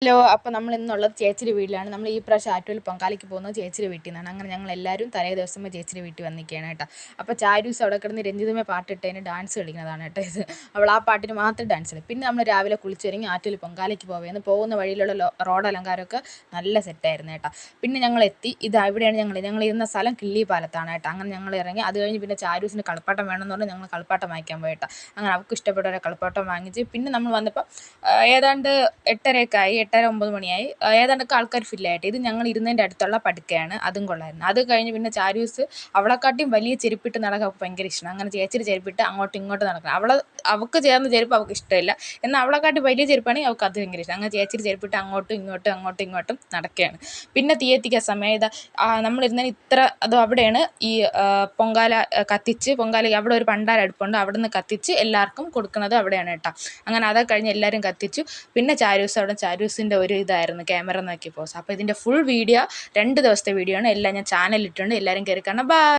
Hello, അപ്പോൾ നമ്മൾ ഇന്നുള്ളത് ചേച്ചിയുടെ വീട്ടിലാണ്. നമ്മൾ ഈ പ്രാവശ്യം ആറ്റുകാൽ പൊങ്കാലയ്ക്ക് പോകുന്നത് ചേച്ചിയുടെ വീട്ടിൽ നിന്നാണ്. അങ്ങനെ ഞങ്ങൾ എല്ലാവരും തലേ ദിവസം ചേച്ചിയുടെ വീട്ടിൽ വന്നിരിക്കുകയാണ് കേട്ടോ. അപ്പോൾ ചാരൂസ് അവിടെ കിടന്ന് രഞ്ജിതമ്മ പാട്ടിട്ടതിന് ഡാൻസ് കളിക്കുന്നതാണ് കേട്ടോ ഇത്. അവൾ ആ പാട്ടിന് മാത്രം ഡാൻസ് കളിക്കും. പിന്നെ നമ്മൾ രാവിലെ കുളിച്ചൊരുങ്ങി ആറ്റുകാൽ പൊങ്കാലയ്ക്ക് പോവുകയാണ്. പോകുന്ന വഴിയിലുള്ള റോഡ് അലങ്കാരമൊക്കെ നല്ല സെറ്റായിരുന്നു കേട്ടോ. പിന്നെ ഞങ്ങൾ എത്തി. ഇവിടെയാണ് ഞങ്ങൾ ഇരുന്ന സ്ഥലം കിള്ളിപ്പാലത്താണ് കേട്ടോ. അങ്ങനെ ഞങ്ങൾ ഇറങ്ങി. അത് കഴിഞ്ഞ് പിന്നെ ചാരൂസിന് കളിപ്പാട്ടം വേണമെന്ന് പറഞ്ഞ് ഞങ്ങൾ കളിപ്പാട്ടം വാങ്ങിക്കാൻ പോയി കേട്ടോ. അങ്ങനെ അവൾക്ക് ഇഷ്ടപ്പെട്ട ഒരു കളിപ്പാട്ടം വാങ്ങിച്ച് പിന്നെ നമ്മൾ വന്നപ്പോൾ ഏതാണ്ട് 8:30 9 മണിയായി. ഏതാണ്ടൊക്കെ ആൾക്കാർ ഫില്ലായിട്ട്. ഇത് ഞങ്ങൾ ഇരുന്നതിൻ്റെ അടുത്തുള്ള പടുക്കയാണ്. അതും കൊള്ളായിരുന്നു. അത് കഴിഞ്ഞ് പിന്നെ ചാരൂസ് അവളെക്കാട്ടിയും വലിയ ചെരുപ്പിട്ട് നടക്കാൻ അവൾക്ക് ഭയങ്കര ഇഷ്ടമാണ്. അങ്ങനെ ചേച്ചിയുടെ ചെരുപ്പിട്ട് അങ്ങോട്ടും ഇങ്ങോട്ടും നടക്കണം. അവൾക്ക് ചേർന്ന ചെരുപ്പ് അവൾക്ക് ഇഷ്ടമില്ല. എന്നാൽ അവളെക്കാട്ടി വലിയ ചെരുപ്പാണെങ്കിൽ അവൾക്ക് അത് ഭയങ്കര ഇഷ്ടം. അങ്ങനെ ചേച്ചിയുടെ ചെരുപ്പിട്ട് അങ്ങോട്ടും ഇങ്ങോട്ടും നടക്കുകയാണ്. പിന്നെ തീ എത്തിക്കാൻ സമയം നമ്മളിരുന്നതിന് അവിടെയാണ് ഈ പൊങ്കാല കത്തിച്ച് അവിടെ ഒരു പണ്ടാര അടുപ്പുണ്ട്. അവിടെ നിന്ന് കത്തിച്ച് എല്ലാവർക്കും കൊടുക്കുന്നത് അവിടെയാണ് കേട്ടോ. അങ്ങനെ അതൊക്കെ കഴിഞ്ഞ് എല്ലാവരും കത്തിച്ചു. പിന്നെ ചാരൂസിൻ്റെ ഒരു ഇതായിരുന്നു ക്യാമറ നോക്കി പോസ്. അപ്പോൾ ഇതിൻ്റെ ഫുൾ വീഡിയോ 2 ദിവസത്തെ വീഡിയോ ആണ്. എല്ലാം ഞാൻ ചാനലിലിട്ടുണ്ട്. എല്ലാവരും കയറി കാണണം. ബൈ.